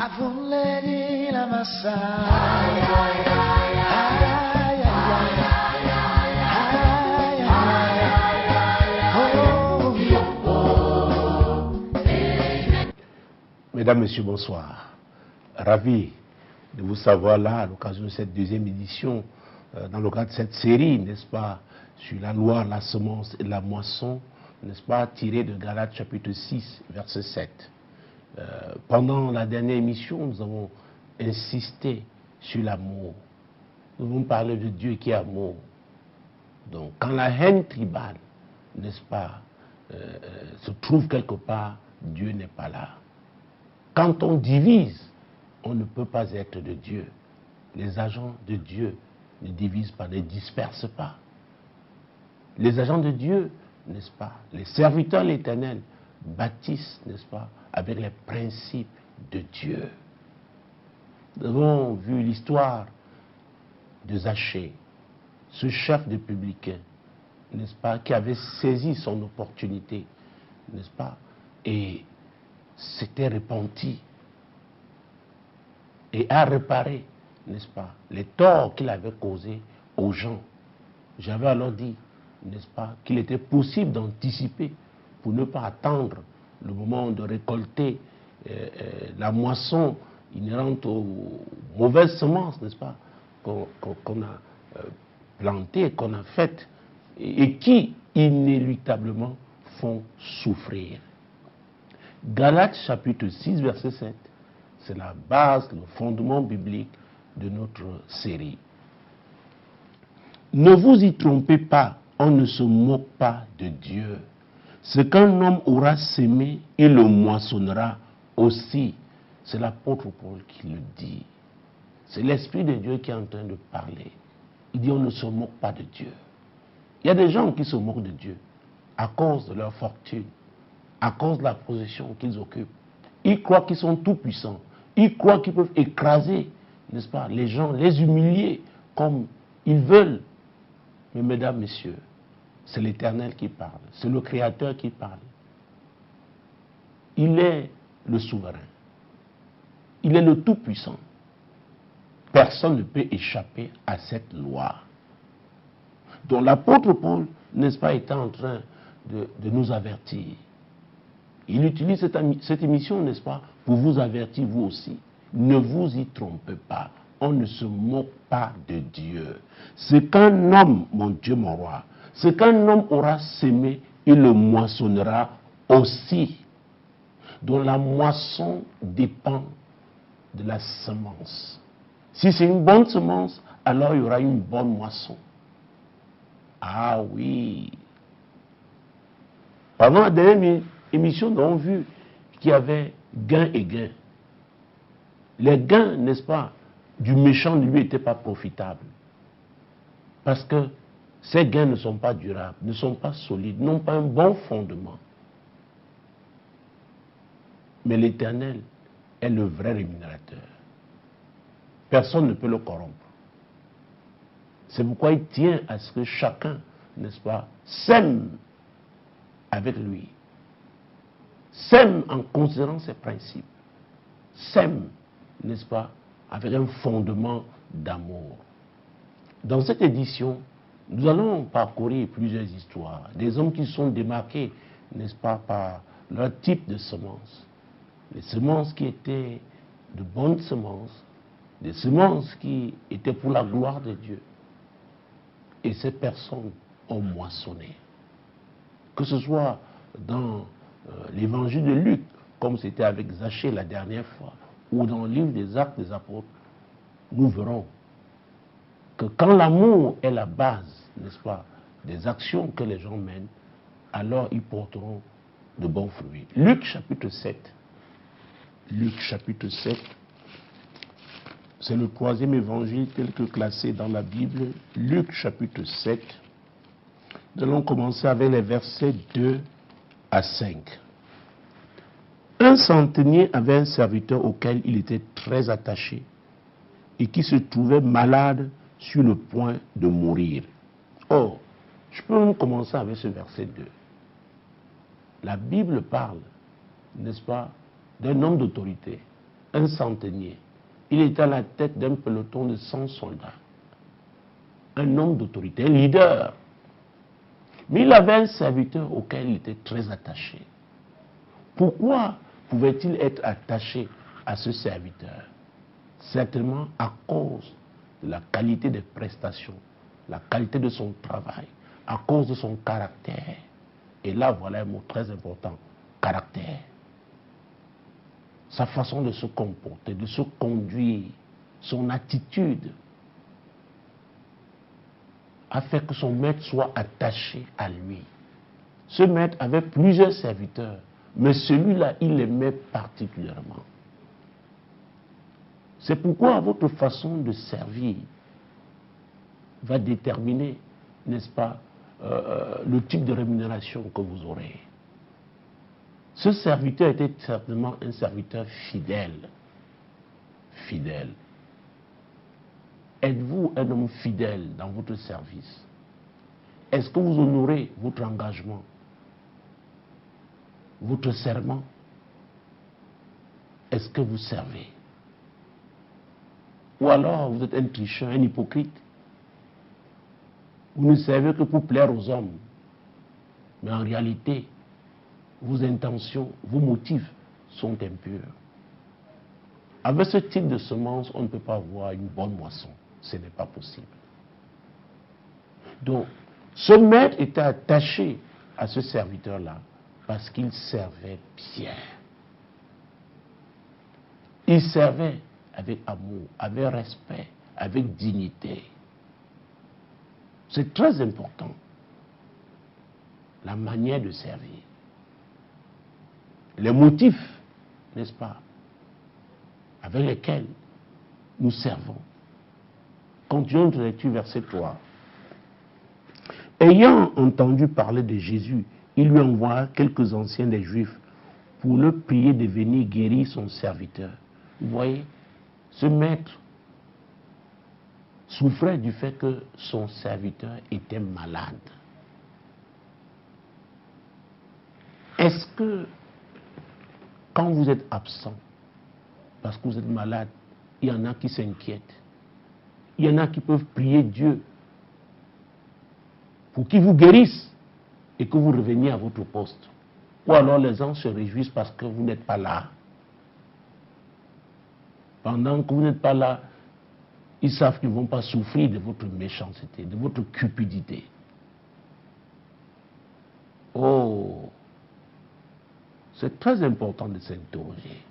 Avuledi la massa. Ay, ay, ay, ay, ay. Mesdames, Messieurs, bonsoir. Ravi de vous savoir là à l'occasion de cette deuxième édition, dans le cadre de cette série, n'est-ce pas, sur la loi, la semence et la moisson, n'est-ce pas, tirée de Galates chapitre 6, verset 7. Pendant la dernière émission, nous avons insisté sur l'amour. Nous avons parlé de Dieu qui est amour. Donc, quand la haine tribale, n'est-ce pas, se trouve quelque part, Dieu n'est pas là. Quand on divise, on ne peut pas être de Dieu. Les agents de Dieu ne divisent pas, ne dispersent pas. Les agents de Dieu, n'est-ce pas, les serviteurs de l'Éternel bâtissent, n'est-ce pas, avec les principes de Dieu. Nous avons vu l'histoire de Zachée, ce chef de publicain, n'est-ce pas, qui avait saisi son opportunité, n'est-ce pas, et s'était repenti et a réparé, n'est-ce pas, les torts qu'il avait causés aux gens. J'avais alors dit, n'est-ce pas, qu'il était possible d'anticiper pour ne pas attendre le moment de récolter la moisson inhérente aux mauvaises semences, n'est-ce pas, qu'on a plantées, qu'on a faites, et qui inéluctablement font souffrir. Galates chapitre 6, verset 7, c'est la base, le fondement biblique de notre série. Ne vous y trompez pas, on ne se moque pas de Dieu. Ce qu'un homme aura sémé, il le moissonnera aussi. C'est l'apôtre Paul qui le dit. C'est l'Esprit de Dieu qui est en train de parler. Il dit on ne se moque pas de Dieu. Il y a des gens qui se moquent de Dieu à cause de leur fortune, à cause de la position qu'ils occupent. Ils croient qu'ils sont tout puissants. Ils croient qu'ils peuvent écraser, n'est-ce pas, les gens, les humilier comme ils veulent. Mais mesdames, messieurs, c'est l'Éternel qui parle, c'est le Créateur qui parle. Il est le souverain. Il est le tout-puissant. Personne ne peut échapper à cette loi. Donc l'apôtre Paul, n'est-ce pas, était en train de nous avertir. Il utilise cette émission, n'est-ce pas, pour vous avertir vous aussi. Ne vous y trompez pas. On ne se moque pas de Dieu. Ce qu'un homme, mon Dieu, mon roi, ce qu'un homme aura sémé, il le moissonnera aussi. Donc la moisson dépend de la semence. Si c'est une bonne semence, alors il y aura une bonne moisson. Ah oui. Pendant la dernière émission, nous avons vu qu'il y avait gain et gain. Les gains, n'est-ce pas, du méchant ne lui étaient pas profitables. Parce que ces gains ne sont pas durables, ne sont pas solides, n'ont pas un bon fondement. Mais l'Éternel est le vrai rémunérateur. Personne ne peut le corrompre. C'est pourquoi il tient à ce que chacun, n'est-ce pas, sème avec lui. Sème en considérant ses principes. Sème, n'est-ce pas, avec un fondement d'amour. Dans cette édition, nous allons parcourir plusieurs histoires. Des hommes qui sont démarqués, n'est-ce pas, par leur type de semences. Les semences qui étaient de bonnes semences, des semences qui étaient pour la gloire de Dieu. Et ces personnes ont moissonné. Que ce soit dans l'évangile de Luc, comme c'était avec Zachée la dernière fois, ou dans le livre des Actes des Apôtres, nous verrons que quand l'amour est la base, n'est-ce pas, des actions que les gens mènent, alors ils porteront de bons fruits. Luc chapitre 7. Luc chapitre 7. C'est le troisième évangile tel que classé dans la Bible. Luc chapitre 7. Nous allons commencer avec les versets 2 à 5. Un centenier avait un serviteur auquel il était très attaché et qui se trouvait malade sur le point de mourir. Or, je peux commencer avec ce verset 2. La Bible parle, n'est-ce pas, d'un homme d'autorité, un centenier. Il était à la tête d'un peloton de 100 soldats. Un homme d'autorité, un leader. Mais il avait un serviteur auquel il était très attaché. Pourquoi pouvait-il être attaché à ce serviteur? Certainement à cause de la qualité des prestations, la qualité de son travail, à cause de son caractère. Et là, voilà un mot très important, caractère. Sa façon de se comporter, de se conduire, son attitude a fait que son maître soit attaché à lui. Ce maître avait plusieurs serviteurs, mais celui-là, il l'aimait particulièrement. C'est pourquoi votre façon de servir va déterminer, n'est-ce pas, le type de rémunération que vous aurez. Ce serviteur était certainement un serviteur fidèle. Fidèle. Êtes-vous un homme fidèle dans votre service? Est-ce que vous honorez votre engagement, votre serment? Est-ce que vous servez? Ou alors vous êtes un tricheur, un hypocrite? Vous ne servez que pour plaire aux hommes. Mais en réalité, vos intentions, vos motifs sont impurs. Avec ce type de semence, on ne peut pas avoir une bonne moisson. Ce n'est pas possible. Donc, ce maître était attaché à ce serviteur-là parce qu'il servait bien. Il servait avec amour, avec respect, avec dignité. C'est très important, la manière de servir. Les motifs, n'est-ce pas, avec lesquels nous servons. Continuons notre lecture, verset 3. Ayant entendu parler de Jésus, il lui envoie quelques anciens des Juifs pour le prier de venir guérir son serviteur. Vous voyez, ce maître souffrait du fait que son serviteur était malade. Est-ce que quand vous êtes absent, parce que vous êtes malade, il y en a qui s'inquiètent, il y en a qui peuvent prier Dieu pour qu'il vous guérisse et que vous reveniez à votre poste? Ou alors les gens se réjouissent parce que vous n'êtes pas là. Pendant que vous n'êtes pas là, ils savent qu'ils ne vont pas souffrir de votre méchanceté, de votre cupidité. Oh, c'est très important de s'interroger.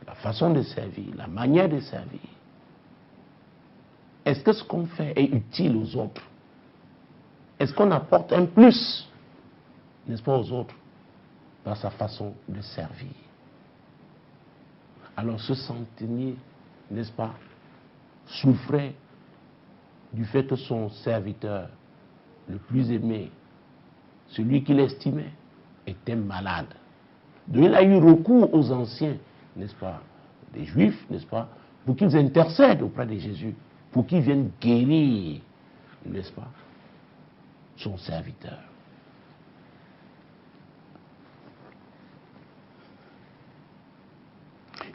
La façon de servir, la manière de servir. Est-ce que ce qu'on fait est utile aux autres? Est-ce qu'on apporte un plus, n'est-ce pas, aux autres, par sa façon de servir? Alors ce centenier, n'est-ce pas, souffrait du fait que son serviteur, le plus aimé, celui qu'il estimait, était malade. Donc il a eu recours aux anciens, n'est-ce pas, des Juifs, n'est-ce pas, pour qu'ils intercèdent auprès de Jésus, pour qu'ils viennent guérir, n'est-ce pas, son serviteur.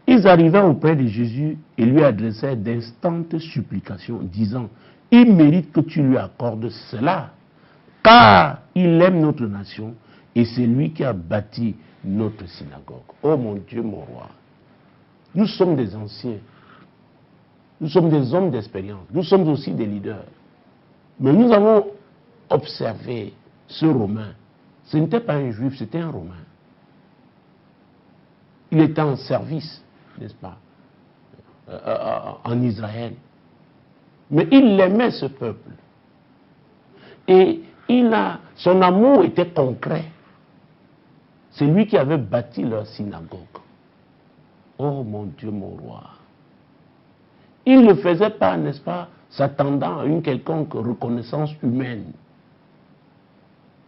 Ils arrivèrent auprès de Jésus et lui adressèrent d'instantes supplications, disant: il mérite que tu lui accordes cela, car il aime notre nation et c'est lui qui a bâti notre synagogue. Oh mon Dieu, mon roi, nous sommes des anciens, nous sommes des hommes d'expérience, nous sommes aussi des leaders. Mais nous avons observé ce Romain. Ce n'était pas un Juif, c'était un Romain. Il était en service, n'est-ce pas, en Israël. Mais il aimait ce peuple. Et son amour était concret. C'est lui qui avait bâti leur synagogue. Oh mon Dieu, mon roi. Il ne le faisait pas, n'est-ce pas, s'attendant à une quelconque reconnaissance humaine.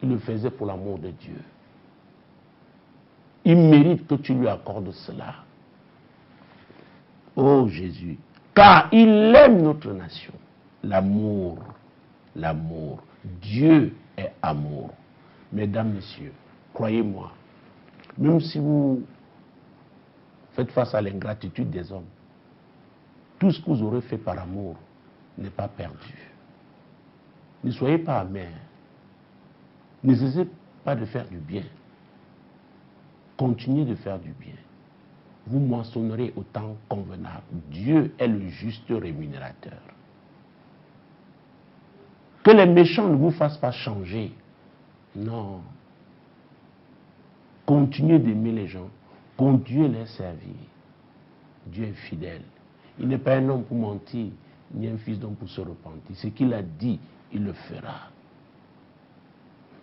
Il le faisait pour l'amour de Dieu. Il mérite que tu lui accordes cela. Oh Jésus, car il aime notre nation. L'amour, l'amour. Dieu est amour. Mesdames, messieurs, croyez-moi, même si vous faites face à l'ingratitude des hommes. Tout ce que vous aurez fait par amour n'est pas perdu. Ne soyez pas amers. Ne cessez pas de faire du bien. Continuez de faire du bien. Vous moissonnerez au temps convenable. Dieu est le juste rémunérateur. Que les méchants ne vous fassent pas changer. Non. Continuez d'aimer les gens. Continuez de les servir. Dieu est fidèle. Il n'est pas un homme pour mentir, ni un fils d'homme pour se repentir. Ce qu'il a dit, il le fera.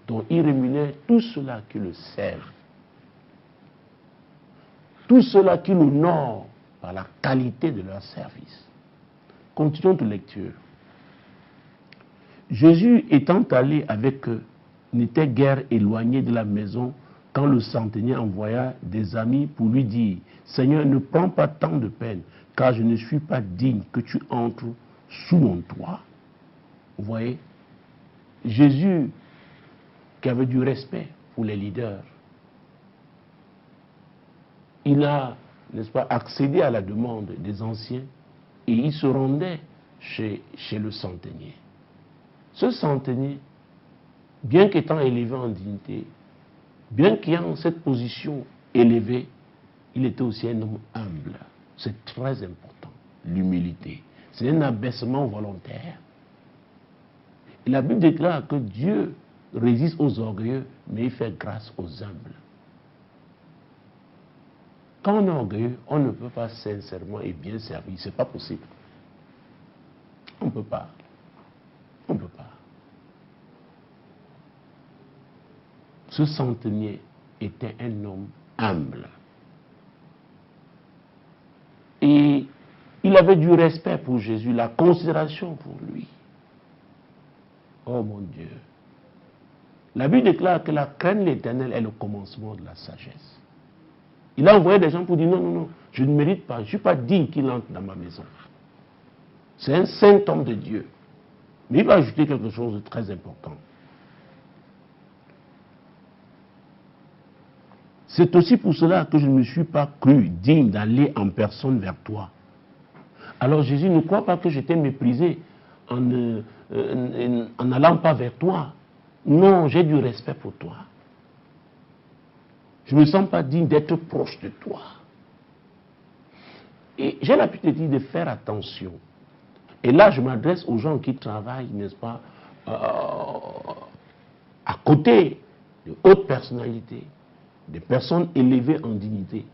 Donc il rémunère tous ceux-là qui le servent. Tous ceux-là qui l'honorent par la qualité de leur service. Continuons de lecture. Jésus étant allé avec eux, n'était guère éloigné de la maison quand le centenier envoya des amis pour lui dire « Seigneur, ne prends pas tant de peine, car je ne suis pas digne que tu entres sous mon toit. » Vous voyez, Jésus, qui avait du respect pour les leaders, il a, n'est-ce pas, accédé à la demande des anciens et il se rendait chez le centenier. Ce centenier, bien qu'étant élevé en dignité, bien qu'ayant cette position élevée, il était aussi un homme humble. C'est très important, l'humilité. C'est un abaissement volontaire. Et la Bible déclare que Dieu résiste aux orgueilleux, mais il fait grâce aux humbles. Quand on est orgueilleux, on ne peut pas sincèrement et bien servir. Ce n'est pas possible. On ne peut pas. On ne peut pas. Ce centenier était un homme humble. Et il avait du respect pour Jésus, la considération pour lui. Oh mon Dieu. La Bible déclare que la crainte de l'Éternel est le commencement de la sagesse. Il a envoyé des gens pour dire non, non, non, je ne mérite pas, je ne suis pas digne qu'il entre dans ma maison. C'est un saint homme de Dieu. Mais il va ajouter quelque chose de très important. C'est aussi pour cela que je ne me suis pas cru digne d'aller en personne vers toi. Alors Jésus ne croit pas que j'étais méprisé en n'allant pas vers toi. Non, j'ai du respect pour toi. Je ne me sens pas digne d'être proche de toi. Et j'ai l'habitude de faire attention. Et là, je m'adresse aux gens qui travaillent, n'est-ce pas, à côté de hautes personnalités, des personnes élevées en dignité.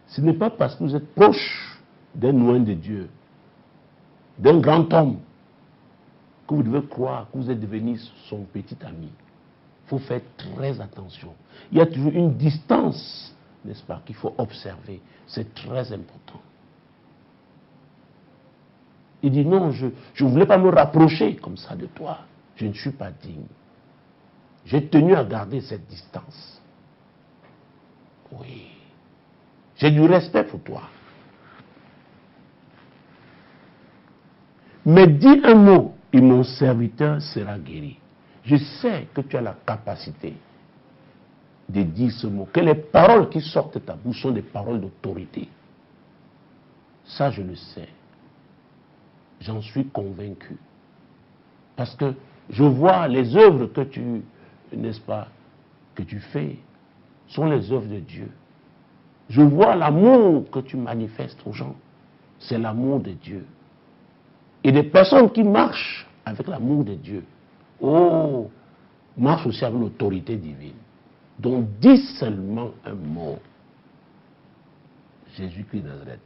Ce n'est pas parce que vous êtes proche d'un loin de Dieu, d'un grand homme, que vous devez croire que vous êtes devenu son petit ami. Il faut faire très attention. Il y a toujours une distance, n'est-ce pas, qu'il faut observer. C'est très important. Il dit non, je ne voulais pas me rapprocher comme ça de toi. Je ne suis pas digne. J'ai tenu à garder cette distance. Oui. J'ai du respect pour toi. Mais dis un mot et mon serviteur sera guéri. Je sais que tu as la capacité de dire ce mot, que les paroles qui sortent de ta bouche sont des paroles d'autorité. Ça, je le sais. J'en suis convaincu. Parce que je vois les œuvres que tu, n'est-ce pas, que tu fais, sont les œuvres de Dieu. Je vois l'amour que tu manifestes aux gens. C'est l'amour de Dieu. Et des personnes qui marchent avec l'amour de Dieu, oh, marchent aussi avec l'autorité divine. Donc, dis seulement un mot. Jésus-Christ de Nazareth.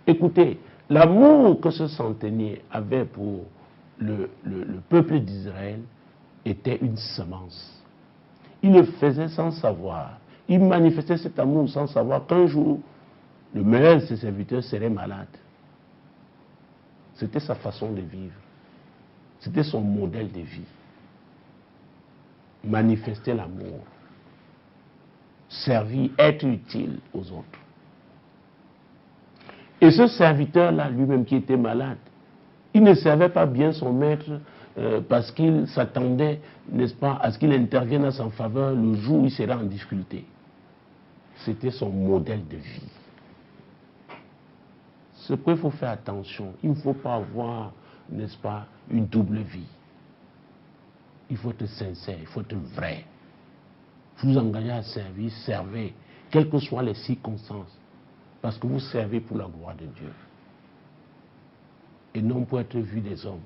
Écoutez, l'amour que ce centenier avait pour le peuple d'Israël était une semence. Il le faisait sans savoir. Il manifestait cet amour sans savoir qu'un jour, le meilleur de ses serviteurs serait malade. C'était sa façon de vivre. C'était son modèle de vie. Manifester l'amour. Servir, être utile aux autres. Et ce serviteur-là, lui-même qui était malade, il ne servait pas bien son maître parce qu'il s'attendait, n'est-ce pas, à ce qu'il intervienne à sa faveur le jour où il serait en difficulté. C'était son modèle de vie. c'est pourquoi il faut faire attention. Il ne faut pas avoir, n'est-ce pas, une double vie. Il faut être sincère, il faut être vrai. Vous engagez à servir, servez, quelles que soient les circonstances, parce que vous servez pour la gloire de Dieu. Et non pour être vu des hommes.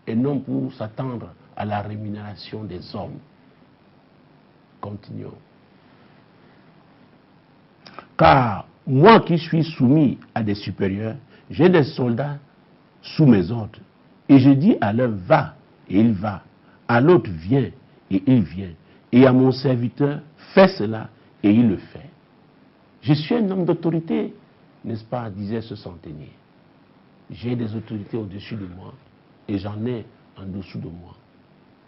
Et non pour s'attendre à la rémunération des hommes. Continuons. Car moi qui suis soumis à des supérieurs, j'ai des soldats sous mes ordres. Et je dis à l'un va, et il va. À l'autre viens, et il vient. Et à mon serviteur, fais cela, et il le fait. Je suis un homme d'autorité, n'est-ce pas, disait ce centenier. J'ai des autorités au-dessus de moi, et j'en ai en dessous de moi.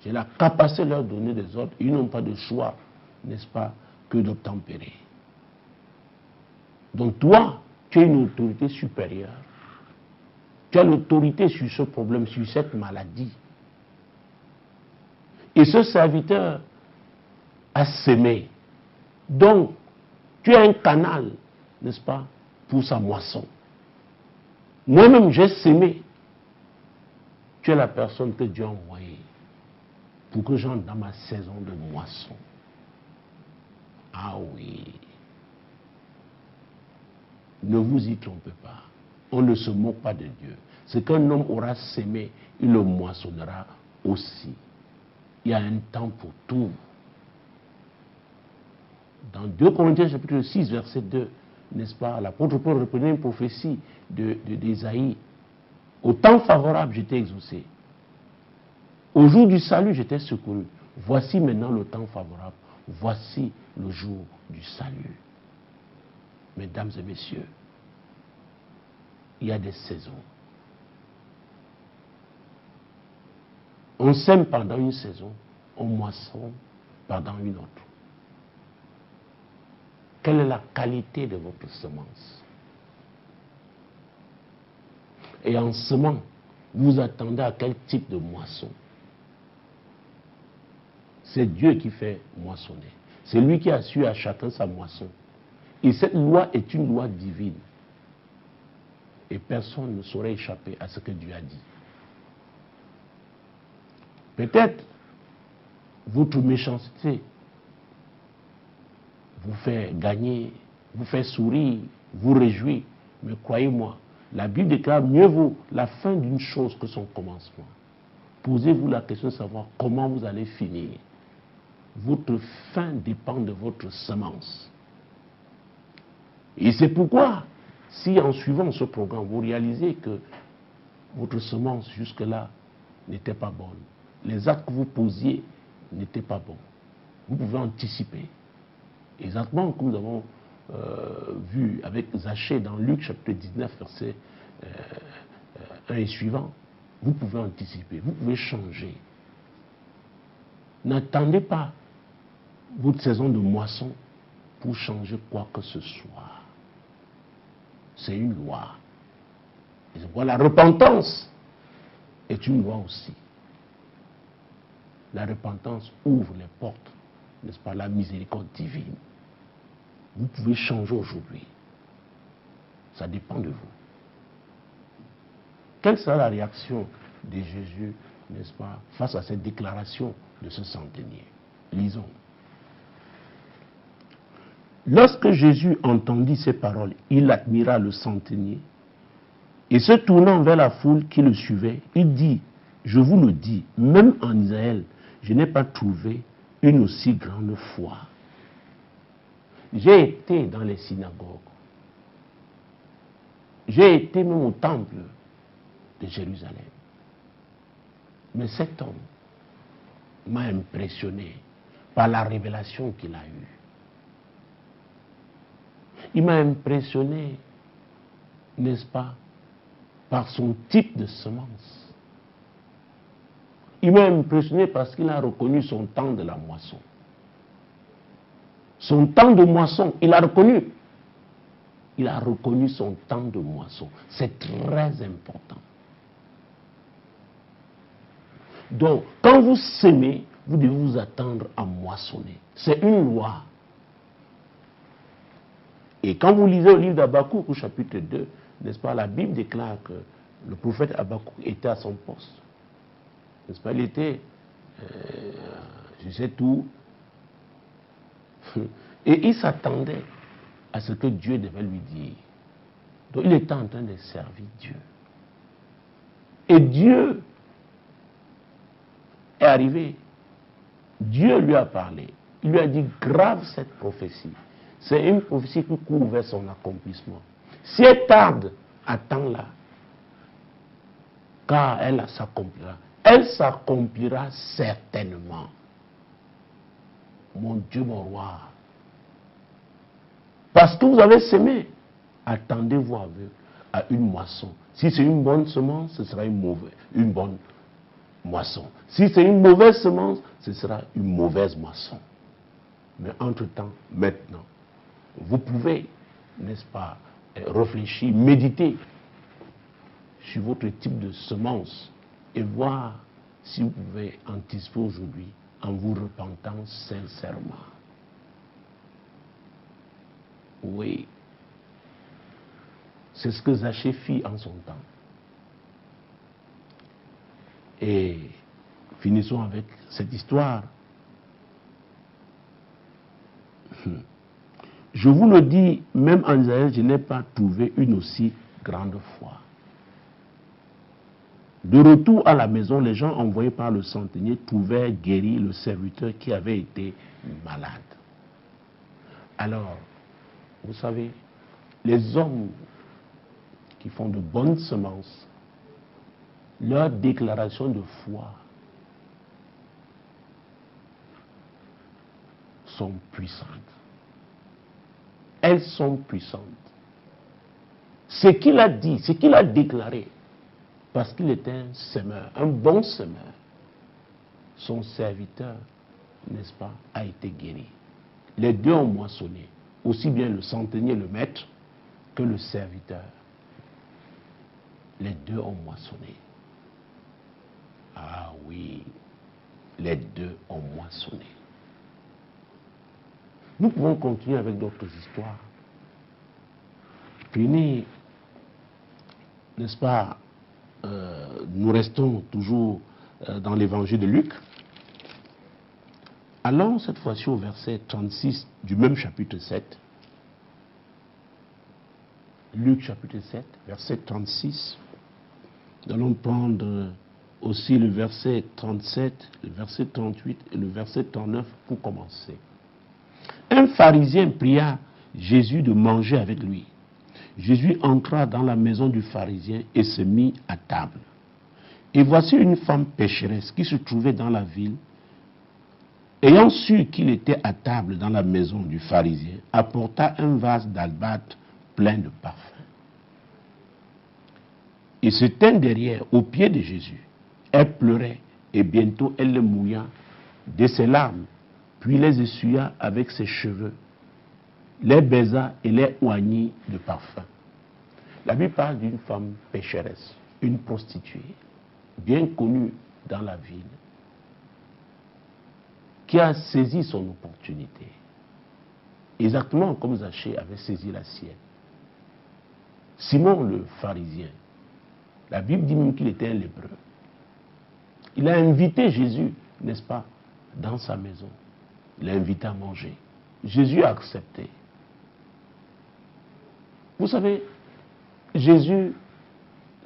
J'ai la capacité de leur donner des ordres. Ils n'ont pas de choix, n'est-ce pas, que d'obtempérer. Donc toi, tu as une autorité supérieure. Tu as l'autorité sur ce problème, sur cette maladie. Et ce serviteur a sémé. Donc, tu as un canal, n'est-ce pas, pour sa moisson. Moi-même, j'ai sémé. Tu es la personne que Dieu a envoyée pour que j'entre dans ma saison de moisson. Ah oui. Ne vous y trompez pas. On ne se moque pas de Dieu. Ce qu'un homme aura sémé, il le moissonnera aussi. Il y a un temps pour tout. Dans 2 Corinthiens chapitre 6, verset 2, n'est-ce pas, l'apôtre Paul reprenait une prophétie d'Ésaïe. Au temps favorable, j'étais exaucé. Au jour du salut, j'étais secouru. Voici maintenant le temps favorable. Voici le jour du salut. Mesdames et messieurs, il y a des saisons. On sème pendant une saison, on moissonne pendant une autre. Quelle est la qualité de votre semence? Et en semant, vous attendez à quel type de moisson? C'est Dieu qui fait moissonner. C'est lui qui assure à chacun sa moisson. Et cette loi est une loi divine. Et personne ne saurait échapper à ce que Dieu a dit. Peut-être votre méchanceté vous fait gagner, vous fait sourire, vous réjouir. Mais croyez-moi, la Bible déclare mieux vaut la fin d'une chose que son commencement. Posez-vous la question de savoir comment vous allez finir. Votre fin dépend de votre semence. Et c'est pourquoi, si en suivant ce programme, vous réalisez que votre semence jusque-là n'était pas bonne, les actes que vous posiez n'étaient pas bons, vous pouvez anticiper. Exactement comme nous avons vu avec Zachée dans Luc chapitre 19, verset 1 et suivant, vous pouvez anticiper, vous pouvez changer. N'attendez pas votre saison de moisson pour changer quoi que ce soit. C'est une loi. Et voilà, la repentance est une loi aussi. La repentance ouvre les portes, n'est-ce pas, la miséricorde divine. Vous pouvez changer aujourd'hui. Ça dépend de vous. Quelle sera la réaction de Jésus, n'est-ce pas, face à cette déclaration de ce centenier? Lisons. Lorsque Jésus entendit ces paroles, il admira le centenier et se tournant vers la foule qui le suivait, il dit, je vous le dis, même en Israël, je n'ai pas trouvé une aussi grande foi. J'ai été dans les synagogues. J'ai été même au temple de Jérusalem. Mais cet homme m'a impressionné par la révélation qu'il a eue. Il m'a impressionné, n'est-ce pas, par son type de semence. Il m'a impressionné parce qu'il a reconnu son temps de la moisson. Son temps de moisson, il a reconnu. Il a reconnu son temps de moisson. C'est très important. Donc, quand vous semez, vous devez vous attendre à moissonner. C'est une loi. Et quand vous lisez le livre d'Habakkuk au chapitre 2, n'est-ce pas, la Bible déclare que le prophète Habakkuk était à son poste. N'est-ce pas, il était, je sais tout. Et il s'attendait à ce que Dieu devait lui dire. Donc il était en train de servir Dieu. Et Dieu est arrivé. Dieu lui a parlé. Il lui a dit, grave cette prophétie. C'est une prophétie qui court vers son accomplissement. Si elle tarde, attends-la. Car elle s'accomplira. Elle s'accomplira certainement. Mon Dieu, mon roi. Parce que vous avez semé. Attendez-vous à une moisson. Si c'est une bonne semence, ce sera une bonne moisson. Si c'est une mauvaise semence, ce sera une mauvaise moisson. Mais entre-temps, maintenant, vous pouvez, n'est-ce pas, réfléchir, méditer sur votre type de semence et voir si vous pouvez anticiper aujourd'hui en vous repentant sincèrement. Oui. C'est ce que Zachée fit en son temps. Et finissons avec cette histoire. Je vous le dis, même en Israël, je n'ai pas trouvé une aussi grande foi. De retour à la maison, les gens envoyés par le centenier trouvèrent guéri le serviteur qui avait été malade. Alors, vous savez, les hommes qui font de bonnes semences, leur déclaration de foi sont puissantes. Elles sont puissantes. Ce qu'il a dit, ce qu'il a déclaré, parce qu'il était un semeur, un bon semeur, son serviteur, n'est-ce pas, a été guéri. Les deux ont moissonné, aussi bien le centenier, le maître, que le serviteur. Les deux ont moissonné. Ah oui, les deux ont moissonné. Nous pouvons continuer avec d'autres histoires. Puis, n'est-ce pas, nous restons toujours dans l'évangile de Luc. Allons cette fois-ci au verset 36 du même chapitre 7. Luc chapitre 7, verset 36. Nous allons prendre aussi le verset 37, le verset 38 et le verset 39 pour commencer. Un pharisien pria Jésus de manger avec lui. Jésus entra dans la maison du pharisien et se mit à table. Et voici une femme pécheresse qui se trouvait dans la ville, ayant su qu'il était à table dans la maison du pharisien, apporta un vase d'albâtre plein de parfum. Il se tint derrière, aux pieds de Jésus. Elle pleurait, et bientôt elle le mouilla de ses larmes, puis les essuya avec ses cheveux, les baisa et les oignit de parfum. La Bible parle d'une femme pécheresse, une prostituée, bien connue dans la ville, qui a saisi son opportunité, exactement comme Zachée avait saisi la sienne. Simon le pharisien, la Bible dit même qu'il était un lépreux. Il a invité Jésus, n'est-ce pas, dans sa maison. Il l'a invité à manger. Jésus a accepté. Vous savez, Jésus,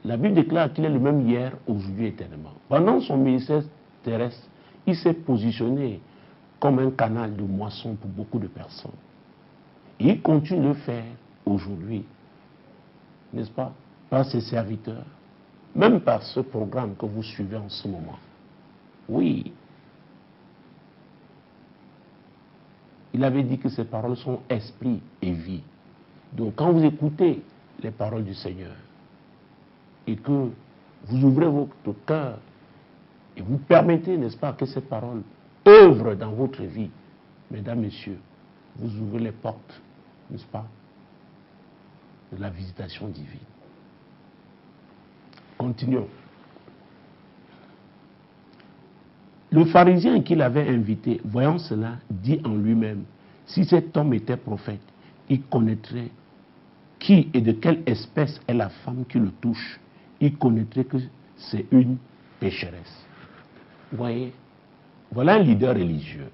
la Bible déclare qu'il est le même hier, aujourd'hui, éternellement. Pendant son ministère terrestre, il s'est positionné comme un canal de moisson pour beaucoup de personnes. Et il continue de le faire aujourd'hui, n'est-ce pas, par ses serviteurs, même par ce programme que vous suivez en ce moment. Oui. Il avait dit que ces paroles sont esprit et vie. Donc quand vous écoutez les paroles du Seigneur et que vous ouvrez votre cœur et vous permettez, n'est-ce pas, que ces paroles œuvrent dans votre vie, mesdames, messieurs, vous ouvrez les portes, n'est-ce pas, de la visitation divine. Continuons. Le pharisien qui l'avait invité, voyant cela, dit en lui-même, si cet homme était prophète, il connaîtrait qui et de quelle espèce est la femme qui le touche. Il connaîtrait que c'est une pécheresse. Vous voyez, voilà un leader religieux,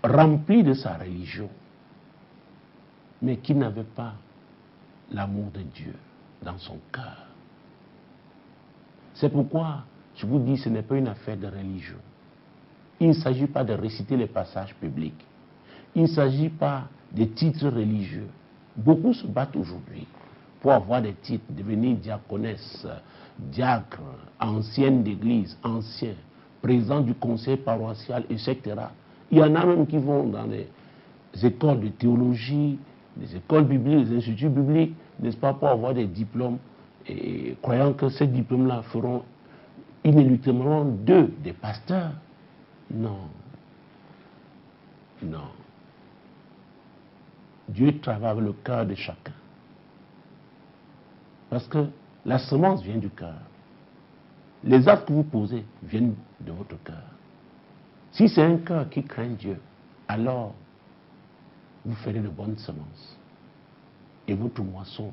rempli de sa religion, mais qui n'avait pas l'amour de Dieu dans son cœur. C'est pourquoi je vous dis, ce n'est pas une affaire de religion. Il ne s'agit pas de réciter les passages publics. Il ne s'agit pas des titres religieux. Beaucoup se battent aujourd'hui pour avoir des titres, devenir diaconesse, diacre, ancienne d'église, ancien, président du conseil paroissial, etc. Il y en a même qui vont dans les écoles de théologie, les écoles bibliques, les instituts bibliques, n'est-ce pas, pour avoir des diplômes, et croyant que ces diplômes-là feront inéluctablement d'eux des pasteurs. Non. Non. Dieu travaille avec le cœur de chacun. Parce que la semence vient du cœur. Les actes que vous posez viennent de votre cœur. Si c'est un cœur qui craint Dieu, alors vous ferez de bonnes semences. Et votre moisson,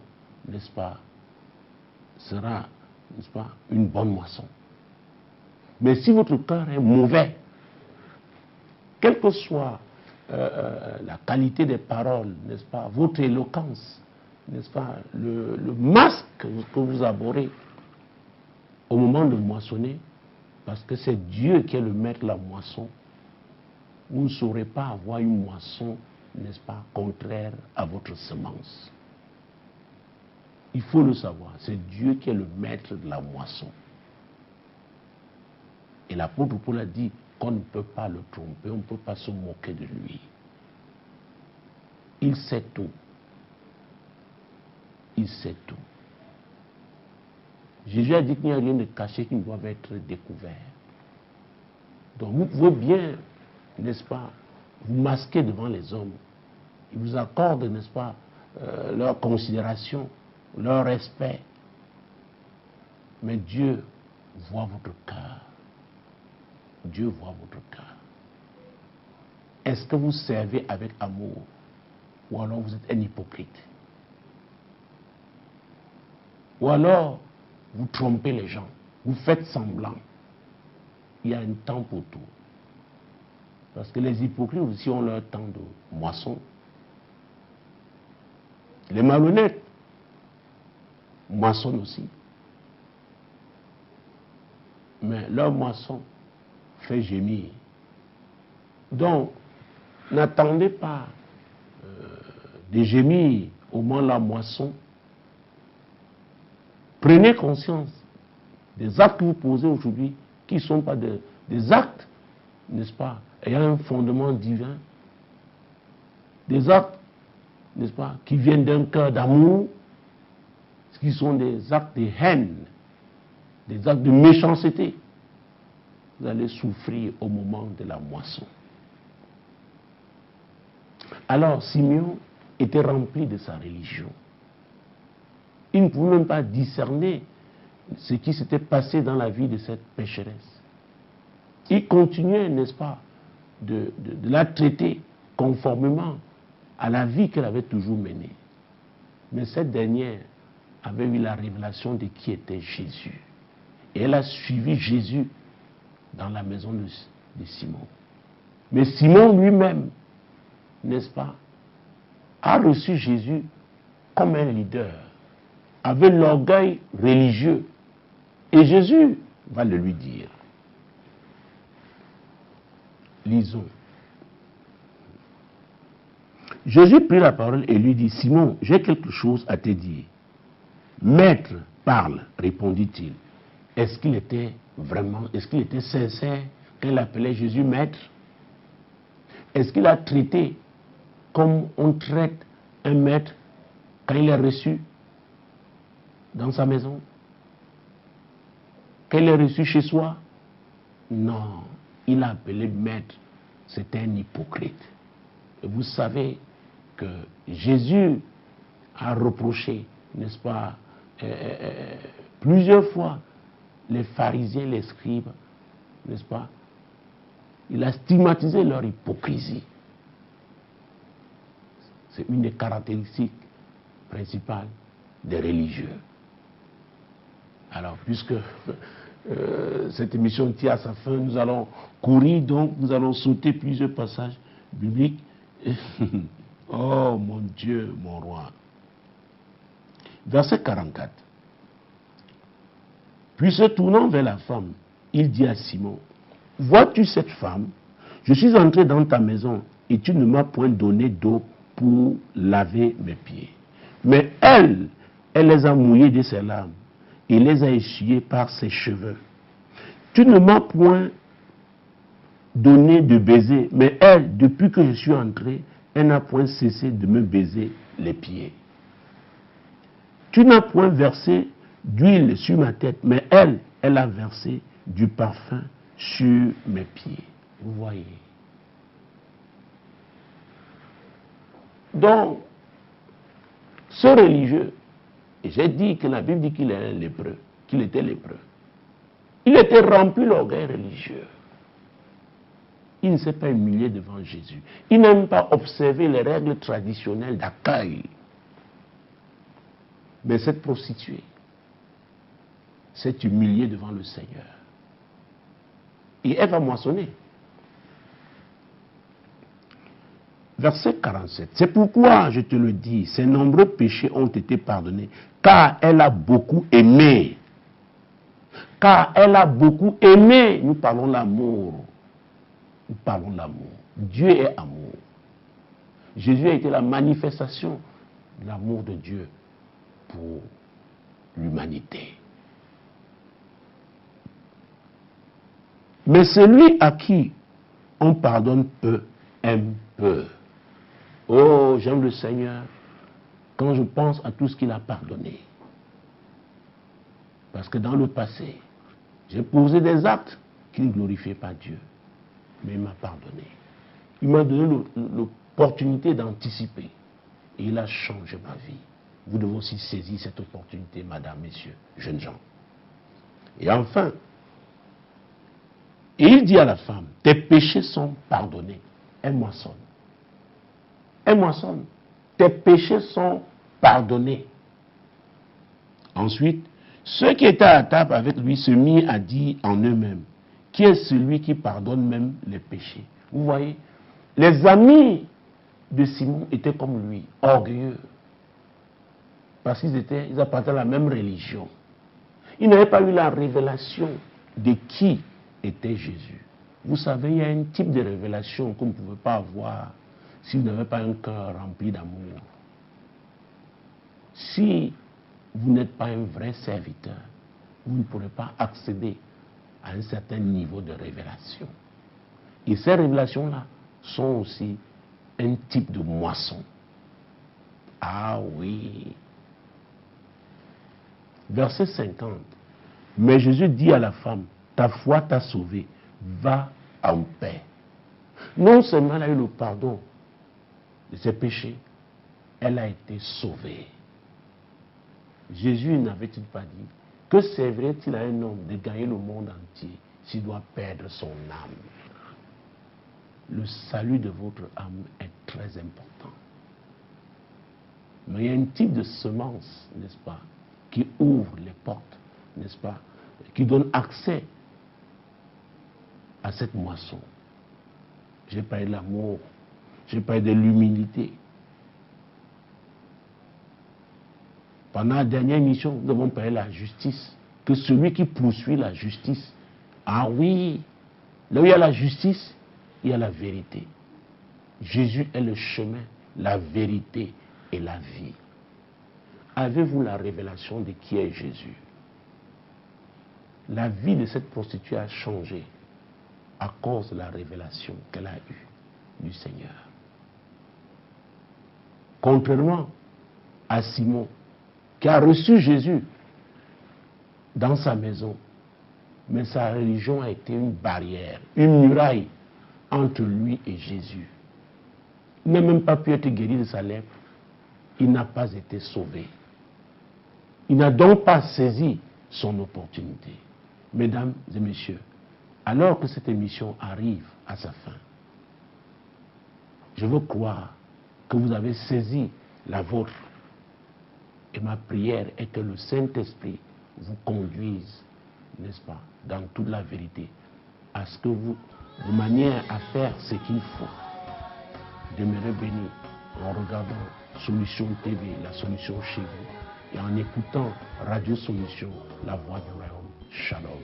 n'est-ce pas, sera, n'est-ce pas, une bonne moisson. Mais si votre cœur est mauvais, quelle que soit la qualité des paroles, n'est-ce pas, votre éloquence, n'est-ce pas, le masque que vous abordez au moment de moissonner, parce que c'est Dieu qui est le maître de la moisson, vous ne saurez pas avoir une moisson, n'est-ce pas, contraire à votre semence. Il faut le savoir, c'est Dieu qui est le maître de la moisson. Et l'apôtre Paul a dit qu'on ne peut pas le tromper, on ne peut pas se moquer de lui. Il sait tout. Il sait tout. Jésus a dit qu'il n'y a rien de caché qui ne doit être découvert. Donc vous pouvez bien, n'est-ce pas, vous masquer devant les hommes. Ils vous accordent, n'est-ce pas, leur considération, leur respect. Mais Dieu voit votre cœur. Dieu voit votre cœur. Est-ce que vous servez avec amour ou alors vous êtes un hypocrite? Ou alors vous trompez les gens, vous faites semblant. Il y a un temps pour tout. Parce que les hypocrites aussi ont leur temps de moisson. Les malhonnêtes moissonnent aussi. Mais leur moisson fait gémir. Donc, n'attendez pas de gémir au moment de la moisson. Prenez conscience des actes que vous posez aujourd'hui, qui ne sont pas des actes, n'est-ce pas, ayant un fondement divin, des actes, n'est-ce pas, qui viennent d'un cœur d'amour, qui sont des actes de haine, des actes de méchanceté. Vous allez souffrir au moment de la moisson. Alors Simeon était rempli de sa religion. Il ne pouvait même pas discerner ce qui s'était passé dans la vie de cette pécheresse. Il continuait, n'est-ce pas, de la traiter conformément à la vie qu'elle avait toujours menée. Mais cette dernière avait eu la révélation de qui était Jésus. Et elle a suivi Jésus dans la maison de Simon. Mais Simon lui-même, n'est-ce pas, a reçu Jésus comme un leader, avec l'orgueil religieux. Et Jésus va le lui dire. Lisons. Jésus prit la parole et lui dit, Simon, j'ai quelque chose à te dire. Maître, parle, répondit-il. Est-ce qu'il était sincère quand il appelait Jésus maître? Est-ce qu'il a traité comme on traite un maître quand il est reçu dans sa maison? Quand il est reçu chez soi? Non, il a appelé maître. C'était un hypocrite. Et vous savez que Jésus a reproché, n'est-ce pas, plusieurs fois les pharisiens, les scribes, n'est-ce pas? Il a stigmatisé leur hypocrisie. C'est une des caractéristiques principales des religieux. Alors, puisque cette émission tient à sa fin, nous allons courir, donc nous allons sauter plusieurs passages bibliques. Oh mon Dieu, mon roi. Verset 44. Puis se tournant vers la femme, il dit à Simon, vois-tu cette femme? Je suis entré dans ta maison et tu ne m'as point donné d'eau pour laver mes pieds. Mais elle les a mouillés de ses larmes et les a essuyés par ses cheveux. Tu ne m'as point donné de baiser, mais elle, depuis que je suis entré, elle n'a point cessé de me baiser les pieds. Tu n'as point versé d'huile sur ma tête, mais elle a versé du parfum sur mes pieds. Vous voyez. Donc, ce religieux, et j'ai dit que la Bible dit qu'il est un lépreux, qu'il était lépreux. Il était rempli d'orgueil religieux. Il ne s'est pas humilié devant Jésus. Il n'a même pas observé les règles traditionnelles d'accueil. Mais cette prostituée s'est humiliée devant le Seigneur. Et elle va moissonner. Verset 47. C'est pourquoi je te le dis, ses nombreux péchés ont été pardonnés, car elle a beaucoup aimé. Car elle a beaucoup aimé. Nous parlons l'amour. Nous parlons l'amour. Dieu est amour. Jésus a été la manifestation de l'amour de Dieu pour l'humanité. Mais celui à qui on pardonne peu, aime peu. Oh, j'aime le Seigneur quand je pense à tout ce qu'il a pardonné. Parce que dans le passé, j'ai posé des actes qui ne glorifiaient pas Dieu. Mais il m'a pardonné. Il m'a donné l'opportunité d'anticiper. Et il a changé ma vie. Vous devez aussi saisir cette opportunité, madame, messieurs, jeunes gens. Et enfin, il dit à la femme, tes péchés sont pardonnés. Elle moissonne. Elle moissonne. Tes péchés sont pardonnés. Ensuite, ceux qui étaient à table avec lui se mirent à dire en eux-mêmes, qui est celui qui pardonne même les péchés? Vous voyez, les amis de Simon étaient comme lui, orgueilleux. Parce qu'ils appartenaient à la même religion. Ils n'avaient pas eu la révélation de qui était Jésus. Vous savez, il y a un type de révélation que vous ne pouvez pas avoir si vous n'avez pas un cœur rempli d'amour. Si vous n'êtes pas un vrai serviteur, vous ne pourrez pas accéder à un certain niveau de révélation. Et ces révélations-là sont aussi un type de moisson. Ah oui. Verset 50. Mais Jésus dit à la femme, ta foi t'a sauvée, va en paix. Non seulement elle a eu le pardon de ses péchés, elle a été sauvée. Jésus n'avait-il pas dit que servirait-il à un homme de gagner le monde entier s'il doit perdre son âme? Le salut de votre âme est très important. Mais il y a un type de semence, n'est-ce pas, qui ouvre les portes, n'est-ce pas, qui donne accès à cette moisson. J'ai parlé de l'amour, j'ai parlé de l'humilité. Pendant la dernière émission, nous avons parlé de la justice. Que celui qui poursuit la justice, ah oui, là où il y a la justice, il y a la vérité. Jésus est le chemin, la vérité et la vie. Avez-vous la révélation de qui est Jésus? La vie de cette prostituée a changé à cause de la révélation qu'elle a eue du Seigneur. Contrairement à Simon, qui a reçu Jésus dans sa maison, mais sa religion a été une barrière, une muraille entre lui et Jésus. Il n'a même pas pu être guéri de sa lèpre. Il n'a pas été sauvé. Il n'a donc pas saisi son opportunité. Mesdames et messieurs, alors que cette émission arrive à sa fin, je veux croire que vous avez saisi la vôtre. Et ma prière est que le Saint-Esprit vous conduise, n'est-ce pas, dans toute la vérité, à ce que vous, de manière à faire ce qu'il faut, demeurez bénis en regardant Solution TV, la solution chez vous, et en écoutant Radio Solution, la voix du royaume. Shalom.